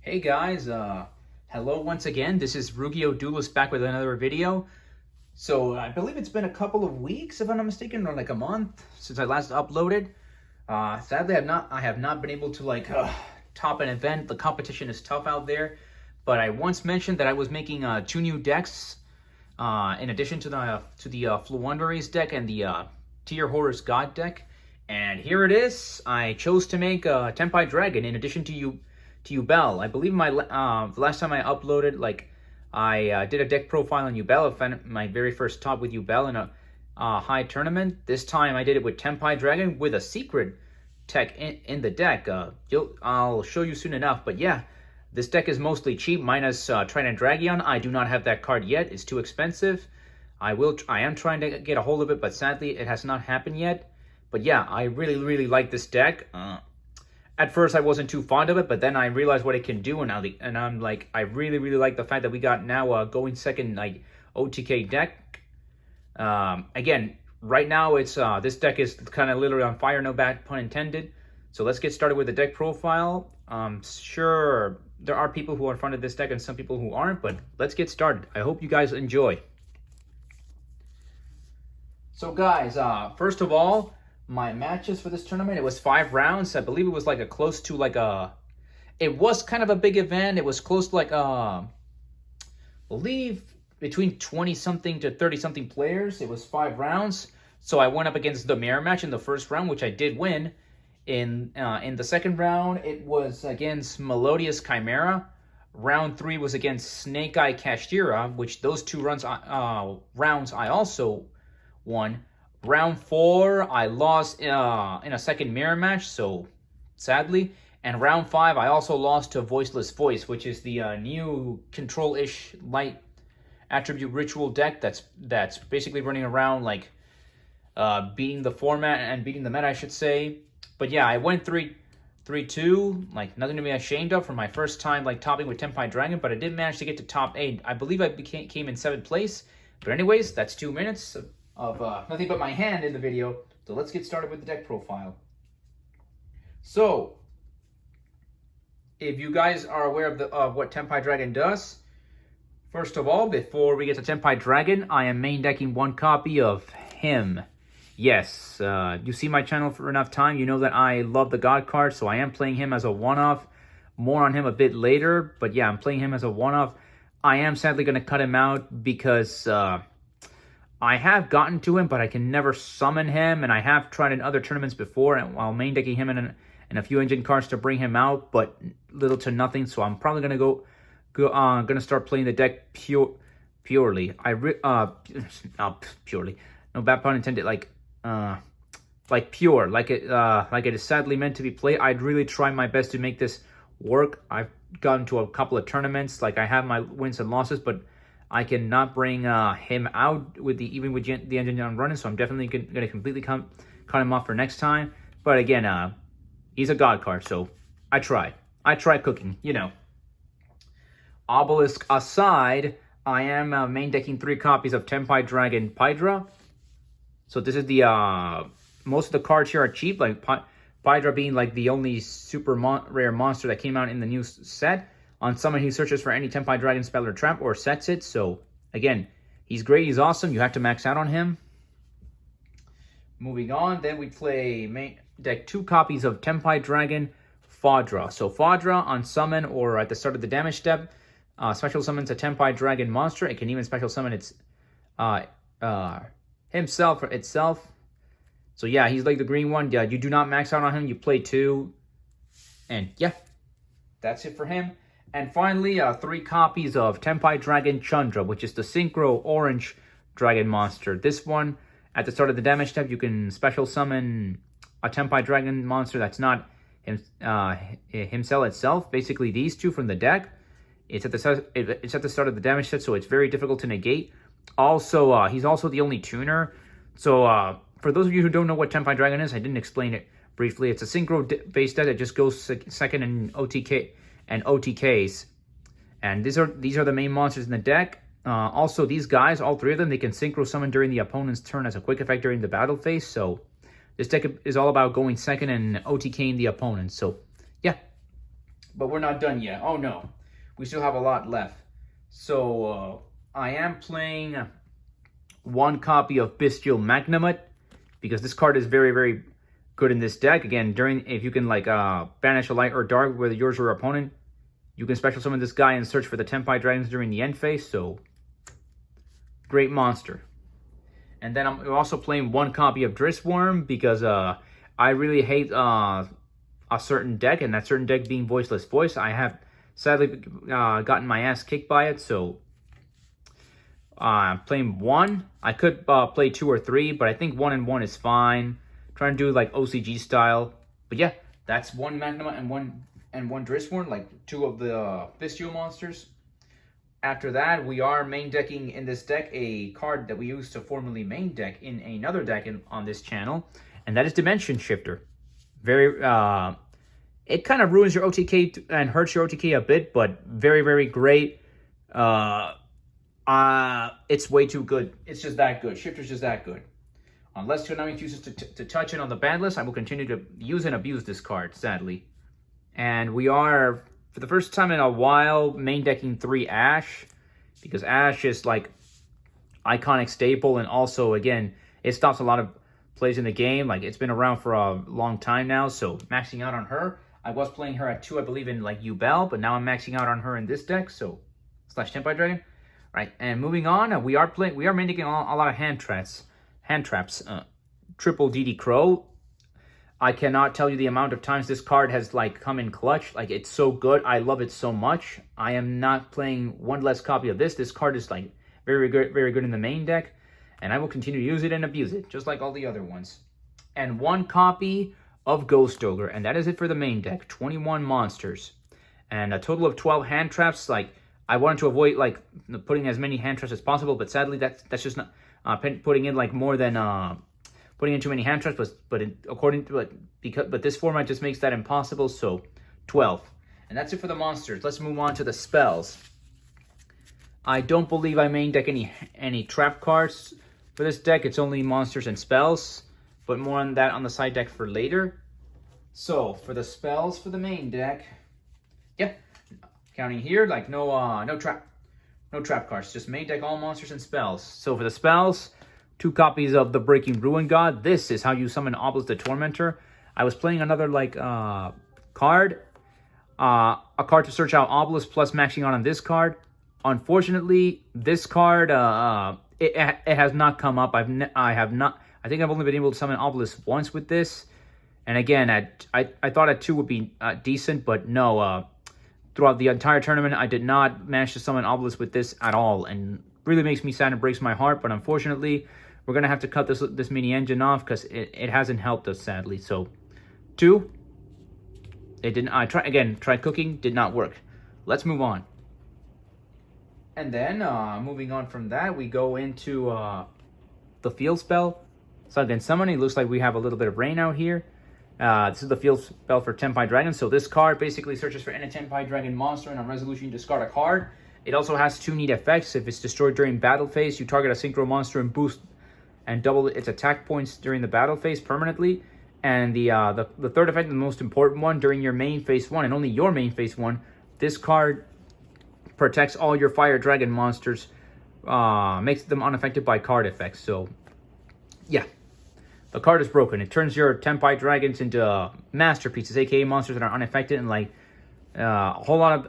Hey guys, hello once again. This is Rugio Duelist back with another video. So I believe it's been a couple of weeks, if I'm not mistaken, or like a month since I last uploaded. Sadly, I have not been able to top an event. The competition is tough out there. But I once mentioned that I was making two new decks, in addition to the Floowandere's deck and the Tier Horus God deck. And here it is. I chose to make Tenpai Dragon in addition to Yubel. I believe the last time I uploaded, I did a deck profile on Yubel. I found my very first top with Yubel in a high tournament. This time I did it with Tenpai Dragon with a secret tech in the deck. I'll show you soon enough. But yeah, this deck is mostly cheap, minus Trident Dragion. I do not have that card yet. It's too expensive. I am trying to get a hold of it, but sadly it has not happened yet. But yeah, I really like this deck. At first, I wasn't too fond of it, but then I realized what it can do, and I'm like, I really like the fact that we got now a going second OTK deck. Again, right now it's this deck is kind of literally on fire, no bad pun intended. So let's get started with the deck profile. Sure, there are people who are fond of this deck and some people who aren't, but let's get started. I hope you guys enjoy. So guys, first of all, my matches for this tournament, it was 5 rounds. I believe it was it was kind of a big event. It was close to I believe between 20-something to 30-something players. It was 5 rounds. So I went up against the mirror match in the first round, which I did win. In the second round, it was against Melodious Chimera. Round 3 was against Snake Eye Kashtira, which those two rounds I also won. Round 4, I lost in a second mirror match, so sadly. And round 5, I also lost to Voiceless Voice, which is the new control-ish light attribute ritual deck that's basically running around beating the format and beating the meta, I should say. But yeah, I went 3-2, nothing to be ashamed of for my first time topping with Tenpai Dragon, but I did manage to get to top 8. I believe I came in 7th place. But anyways, that's 2 minutes of nothing but my hand in the video. So let's get started with the deck profile. So, if you guys are aware of what Tenpai Dragon does, first of all, before we get to Tenpai Dragon, I am main decking 1 copy of him. Yes, you see my channel for enough time, you know that I love the God card, so I am playing him as a one-off. More on him a bit later, but yeah, I'm playing him as a one-off. I am sadly going to cut him out because I have gotten to him, but I can never summon him, and I have tried in other tournaments before, and while main decking him in a few engine cards to bring him out, but little to nothing. So I'm probably gonna start playing the deck purely. Not purely, no bad pun intended. Pure, like it is sadly meant to be played. I'd really try my best to make this work. I've gotten to a couple of tournaments, I have my wins and losses, but I cannot bring him out even with the engine I'm running, so I'm definitely going to completely cut him off for next time. But again, he's a God card, so I try cooking, you know. Obelisk aside, I am main decking 3 copies of Tenpai Dragon Pydra. So this is the most of the cards here are cheap, Pydra being the only super rare monster that came out in the new set. On someone who searches for any Tenpai Dragon spell or trap or sets it. So, again, he's great, he's awesome. You have to max out on him. Moving on, then we play main deck 2 copies of Tenpai Dragon Fadra. So, Fadra on summon or at the start of the damage step, special summons a Tenpai Dragon monster. It can even special summon himself or itself. So, yeah, he's like the green one. Yeah, you do not max out on him. You play 2. And, yeah, that's it for him. And finally, 3 copies of Tenpai Dragon Chandra, which is the Synchro Orange Dragon monster. This one, at the start of the damage step, you can special summon a Tenpai Dragon monster that's not himself itself. Basically, these 2 from the deck. It's at the start of the damage step, so it's very difficult to negate. Also, he's also the only tuner. So, for those of you who don't know what Tenpai Dragon is, I didn't explain it briefly. It's a Synchro-based deck that just goes second in OTK and OTKs, and these are the main monsters in the deck. Also, these guys, all 3 of them, they can synchro summon during the opponent's turn as a quick effect during the battle phase. So this deck is all about going second and OTKing the opponent. So yeah, but we're not done yet. Oh no, we still have a lot left. So I am playing one copy of Bestial Magnamut because this card is very, very good in this deck. Again, if you can like banish a light or dark, whether yours or your opponent, you can special summon this guy and search for the Tenpai dragons during the end phase. So great monster. And then I'm also playing one copy of Drissworm because I really hate a certain deck, and that certain deck being Voiceless Voice. I have sadly gotten my ass kicked by it, so I'm playing one. I could play 2 or 3, but I think 1 and 1 is fine. Trying to do like OCG style. But yeah, that's one Magnamut and one Drissworm, like 2 of the Bestial monsters. After that, we are main decking in this deck a card that we used to formerly main deck in another deck on this channel, and that is Dimension Shifter. Very, it kind of ruins your OTK and hurts your OTK a bit, but very, very great. It's way too good. It's just that good. Shifter's just that good. Unless Konami chooses to touch it on the ban list, I will continue to use and abuse this card, sadly. And we are, for the first time in a while, main decking 3 Ash, because Ash is like iconic staple, and also, again, it stops a lot of plays in the game. Like, it's been around for a long time now, so maxing out on her. I was playing her at 2, I believe, in like Ubel, but now I'm maxing out on her in this deck, so slash Tenpai Dragon. Right, and moving on, we are main decking a lot of hand traps. Triple DD Crow. I cannot tell you the amount of times this card has like come in clutch. Like, it's so good. I love it so much. I am not playing one less copy of this. This card is like very good in the main deck, and I will continue to use it and abuse it, just like all the other ones. And one copy of Ghost Ogre, and that is it for the main deck. 21 monsters, and a total of 12 hand traps. Like, I wanted to avoid like putting as many hand traps as possible, but sadly that's just not putting in like more than putting in too many hand traps. But this format just makes that impossible. So 12, and that's it for the monsters. Let's move on to the spells. I don't believe I main deck any trap cards for this deck. It's only monsters and spells, but more on that on the side deck for later. So for the spells for the main deck, yeah, counting here, like no trap cards, just main deck all monsters and spells. So for the spells, 2 copies of the Breaking Ruin God. This is how you summon Obelisk the Tormentor. I was playing another like card, a card to search out Obelisk plus maxing out on this card. Unfortunately, this card it has not come up. I think I've only been able to summon Obelisk once with this. And again, I thought at 2 would be decent, but no. Throughout the entire tournament, I did not manage to summon Obelisk with this at all, and really makes me sad and breaks my heart. But unfortunately, we're gonna have to cut this mini engine off because it hasn't helped us, sadly. So 2, it didn't. I tried cooking, did not work. Let's move on. And then moving on from that, we go into the field spell. So again, summoning. Looks like we have a little bit of rain out here. This is the field spell for Tenpai Dragon. So this card basically searches for any Tenpai Dragon monster, and on resolution you discard a card. It also has 2 neat effects. If it's destroyed during battle phase, you target a synchro monster and boost and double its attack points during the battle phase permanently. And the third effect, the most important one, during your main phase 1, and only your main phase 1, this card protects all your fire dragon monsters, makes them unaffected by card effects. So yeah. The card is broken. It turns your Tenpai Dragons into masterpieces, aka monsters that are unaffected, and like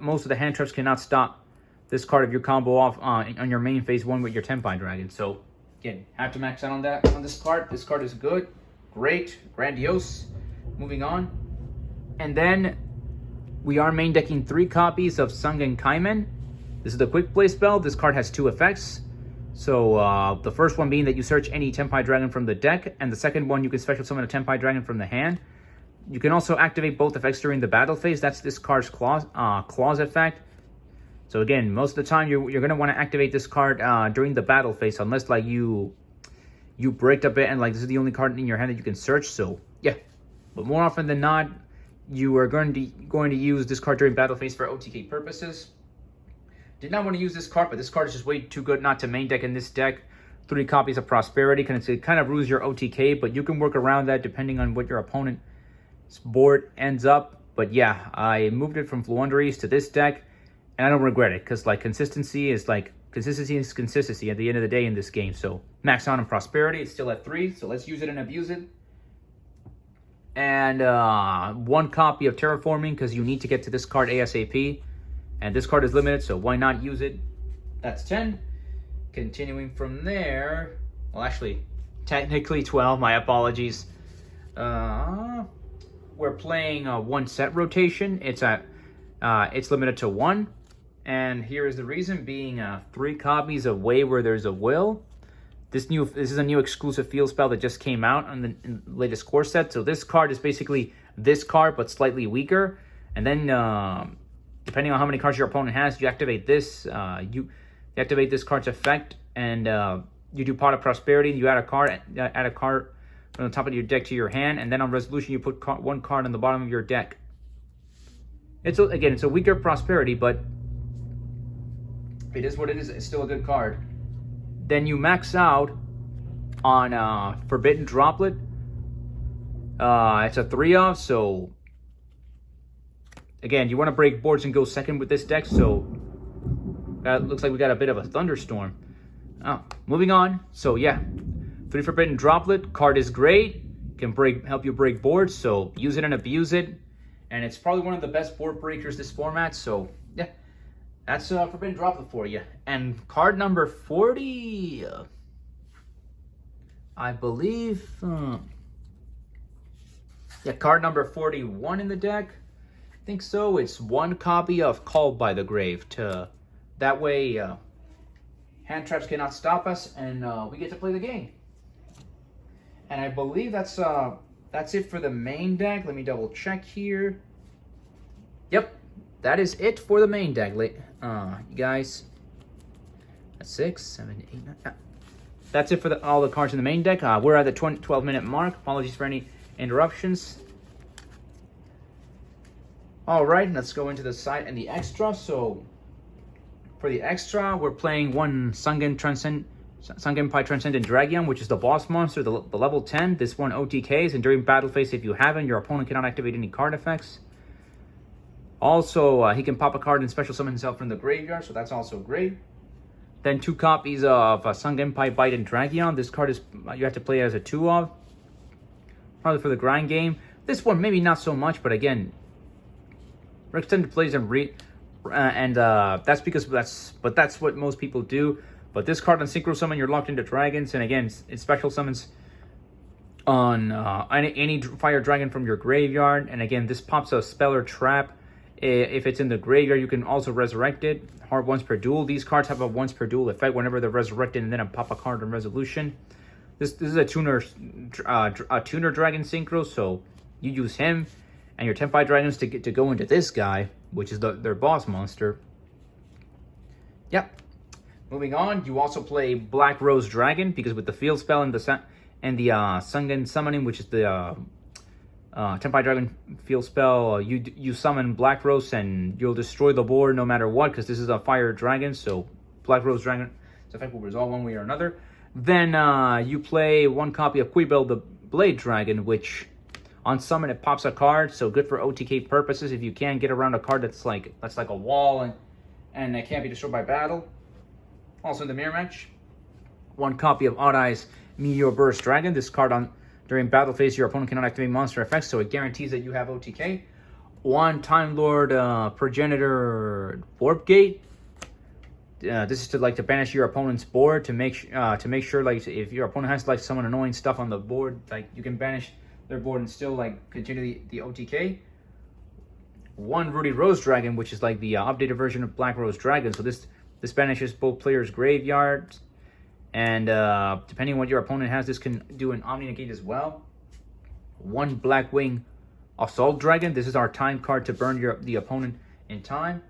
most of the hand traps cannot stop this card if you combo off on your main phase 1 with your Tenpai Dragon. So again, have to max out on this card. This card is good, great, grandiose. Moving on, and then we are main decking 3 copies of Sungen Kaimen. This is the quick play spell. This card has 2 effects. So the first one being that you search any Tenpai Dragon from the deck, and the second one you can special summon a Tenpai Dragon from the hand. You can also activate both effects during the battle phase. That's this card's clause effect. So again, most of the time you're going to want to activate this card during the battle phase, unless like you bricked a bit and like this is the only card in your hand that you can search. So yeah, but more often than not, you are going to use this card during battle phase for OTK purposes. Did not want to use this card, but this card is just way too good not to main deck in this deck. 3 copies of Prosperity, it kind of rules your OTK, but you can work around that depending on what your opponent's board ends up. But yeah, I moved it from Fluendaries to this deck, and I don't regret it, because like consistency is consistency at the end of the day in this game. So max on prosperity, it's still at 3, so let's use it and abuse it. And 1 copy of terraforming, because you need to get to this card ASAP, and this card is limited, so why not use it? That's 10. Continuing from there, well, actually technically 12, my apologies. We're playing 1 set rotation. It's limited to 1. And here is the reason, being 3 copies of Way Where There's a Will. This is a new exclusive field spell that just came out on the latest core set. So this card is basically this card, but slightly weaker. And then, depending on how many cards your opponent has, you activate this. You activate this card's effect, and you do Pot of Prosperity. You add a card from the top of your deck to your hand, and then on resolution, you put 1 card on the bottom of your deck. It's a weaker Prosperity, but it is what it is. It's still a good card. Then you max out on Forbidden Droplet. It's a 3-off, so again, you want to break boards and go second with this deck. So looks like we got a bit of a thunderstorm. Moving on. So yeah, 3 Forbidden Droplet. Card is great. Can help you break boards. So use it and abuse it. And it's probably one of the best board breakers this format. So yeah. That's Forbidden Droplet for you. And card number 40, I believe, yeah, card number 41 in the deck. I think so. It's 1 copy of Called by the Grave. That way, hand traps cannot stop us, and we get to play the game. And I believe that's it for the main deck. Let me double check here. Yep. That is it for the main deck, you guys. That's 6, 7, 8, 9. That's it for all the cards in the main deck. We're at the 12-minute mark. Apologies for any interruptions. All right, let's go into the side and the extra. So for the extra, we're playing 1 Sangenpai Transcendent Dragion, which is the boss monster, the level 10. This one OTKs, and during battle phase, if you haven't, your opponent cannot activate any card effects. Also, he can pop a card and special summon himself from the graveyard, so that's also great. Then 2 copies of Sangenpai Bite and Dragion. This card is you have to play it as a 2-of, probably for the grind game. This one maybe not so much, but again, we're extended plays and that's what most people do. But this card on Synchro Summon, you're locked into dragons, and again, it special summons on any fire dragon from your graveyard. And again, this pops a spell or trap. If it's in the graveyard, you can also resurrect it. Hard once per duel. These cards have a once per duel effect whenever they're resurrected, and then pop a card on resolution. This is a tuner dragon synchro, so you use him and your Tenpai dragons to go into this guy, which is their boss monster. Yep. Moving on, you also play Black Rose Dragon, because with the field spell and the Sungen Summoning, which is the Tenpai Dragon field spell, you summon Black Rose and you'll destroy the board no matter what, because this is a fire dragon. So Black Rose Dragon, its effect will resolve one way or another. Then you play 1 copy of Quibel the Blade Dragon, which on summon it pops a card. So good for OTK purposes. If you can get around a card that's like a wall and it can't be destroyed by battle. Also in the mirror match, 1 copy of Odd Eyes Meteor Burst Dragon. This card during battle phase, your opponent cannot activate monster effects, so it guarantees that you have OTK. 1 Time Lord Progenitor Warp Gate. This is to banish your opponent's board to make sure if your opponent has some annoying stuff on the board, you can banish their board and still continue the OTK. 1 Rudy Rose Dragon, which is the updated version of Black Rose Dragon. So this banishes both players' graveyards. And depending on what your opponent has, this can do an Omni Negate as well. 1 Blackwing Assault Dragon. This is our time card to burn the opponent in time.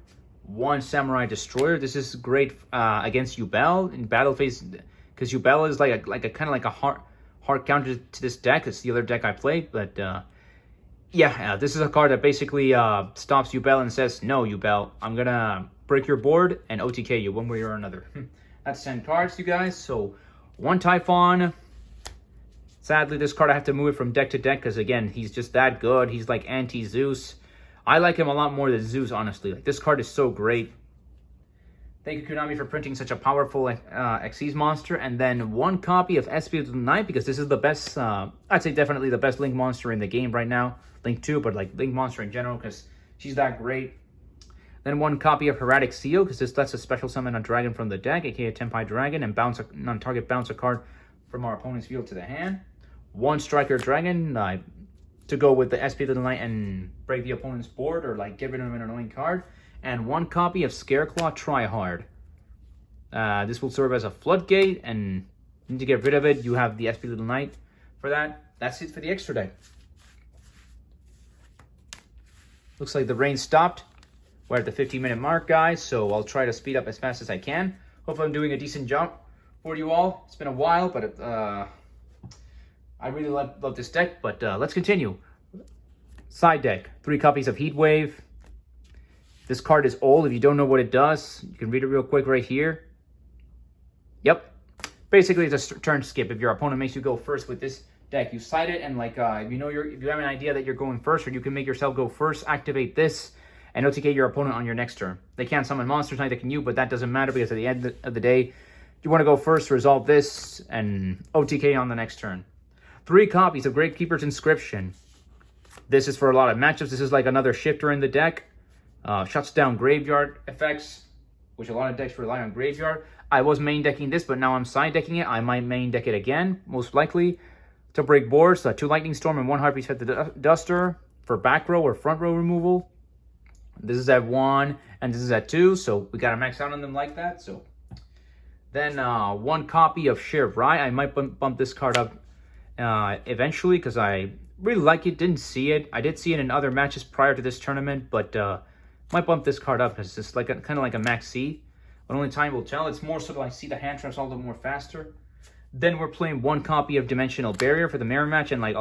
1 Samurai Destroyer. This is great against Yubel in battle phase, because Yubel is a hard counter to this deck. It's the other deck I played, but this is a card that basically stops Yubel and says, "No, Yubel, I'm gonna break your board and OTK you one way or another." That's 10 cards, you guys. So 1 Typhon. Sadly, this card I have to move it from deck to deck, because again, he's just that good. He's like anti-Zeus. I like him a lot more than Zeus, honestly. Like, this card is so great. Thank you, Konami, for printing such a powerful Xyz monster. And then 1 copy of SP of the Night, because this is the best, I'd say definitely the best Link monster in the game right now. Link 2, but like Link monster in general, because she's that great. Then 1 copy of Heretic Seal, because this lets us special summon a dragon from the deck, aka Tenpai Dragon, and bounce a non-target bounce a card from our opponent's field to the hand. 1 Striker Dragon to go with the SP of the Night and break the opponent's board or like get rid of an annoying card. And 1 copy of Scareclaw Tryhard. This will serve as a floodgate, and you need to get rid of it. You have the SP Little Knight for that. That's it for the extra deck. Looks like the rain stopped. We're at the 15-minute mark, guys, so I'll try to speed up as fast as I can. Hopefully I'm doing a decent job for you all. It's been a while, but I really love this deck. But let's continue. Side deck, 3 copies of Heatwave. This card is old. If you don't know what it does, you can read it real quick right here. Yep. Basically, it's a turn skip. If your opponent makes you go first with this deck, you side it, and like if you have an idea that you're going first, or you can make yourself go first, activate this and OTK your opponent on your next turn. They can't summon monsters like they can you, but that doesn't matter because at the end of the day, you want to go first, resolve this, and OTK on the next turn. 3 copies of Gravekeeper's Inscription. This is for a lot of matchups. This is like another shifter in the deck. Shuts down graveyard effects, which a lot of decks rely on graveyard. I was main decking this, but now I'm side decking it. I might main deck it again, most likely, to break boards. 2 Lightning Storm and 1 Heartbeat Fed the Duster for back row or front row removal. This is at 1 and this is at 2, so we gotta max out on them like that. So then 1 copy of Sheriff Rye. I might bump this card up eventually because I really like it. Didn't see it. I did see it in other matches prior to this tournament, but might bump this card up because it's like kind of like a max C, but only time will tell. It's more so that I see the hand traps all the more faster. Then we're playing 1 copy of Dimensional Barrier for the mirror match, and like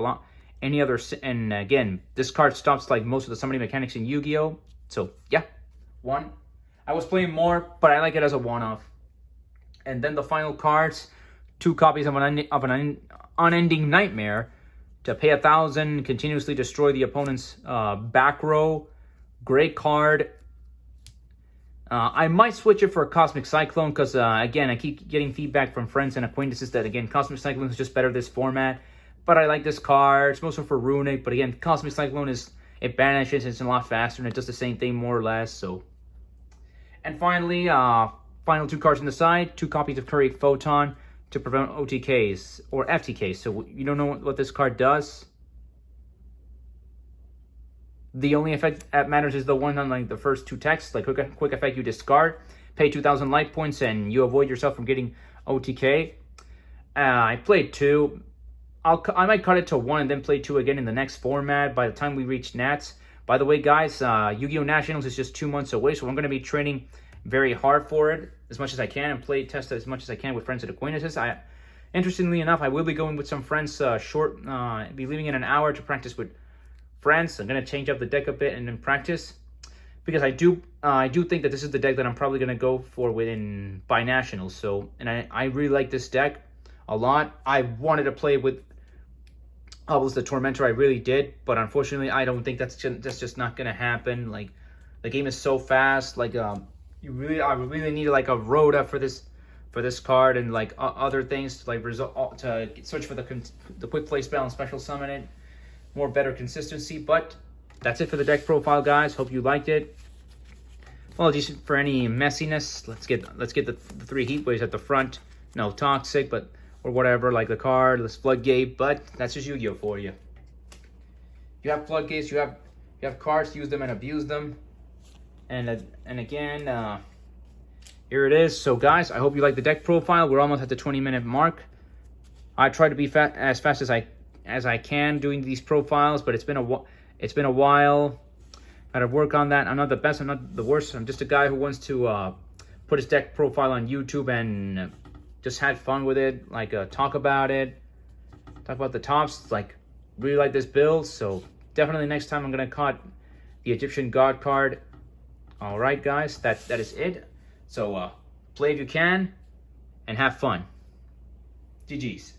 any other. And again, this card stops like most of the summoning mechanics in Yu-Gi-Oh. So yeah, 1. I was playing more, but I like it as a one-off. And then the final cards, 2 copies of an Unending Nightmare to pay 1,000, continuously destroy the opponent's back row. Great card. I might switch it for a Cosmic Cyclone because, again, I keep getting feedback from friends and acquaintances that, again, Cosmic Cyclone is just better this format. But I like this card. It's mostly for Runic. But, again, Cosmic Cyclone it banishes. It's a lot faster and it does the same thing more or less. So, and finally, final 2 cards on the side. 2 copies of Couric Photon to prevent OTKs or FTKs. So, you don't know what this card does. The only effect that matters is the one on like the first 2 texts. Like quick effect, you discard, pay 2,000 life points, and you avoid yourself from getting OTK. I played 2. I might cut it to 1 and then play 2 again in the next format by the time we reach Nats. By the way, guys, Yu-Gi-Oh! Nationals is just 2 months away, so I'm going to be training very hard for it as much as I can and play test as much as I can with friends and acquaintances. Interestingly enough, I will be going with some friends be leaving in an hour to practice with friends. I'm going to change up the deck a bit and then practice because I do think that this is the deck that I'm probably going to go for by Nationals. So, and I really like this deck a lot. I wanted to play with Obelisk the Tormentor, I really did, but unfortunately I don't think that's just not going to happen. Like, the game is so fast. Like, I really need like a Rhoda for this card and like other things to like to search for the quick play spell and special summon it. More better consistency. But that's it for the deck profile, guys. Hope you liked it. Apologies for any messiness. Let's get the 3 heat waves at the front. No toxic, but or whatever, like the card, this floodgate. But that's just Yu-Gi-Oh for you. You have floodgates. You have cards. Use them and abuse them. And again, here it is. So guys, I hope you like the deck profile. We're almost at the 20-minute mark. I try to be as fast as I can doing these profiles, but it's been a while. Gotta work on that. I'm not the best, I'm not the worst. I'm just a guy who wants to put his deck profile on YouTube and just had fun with it. Like talk about it, talk about the tops. Like, really like this build. So definitely next time I'm gonna cut the Egyptian God card. All right, guys, that is it. So play if you can and have fun. GG's.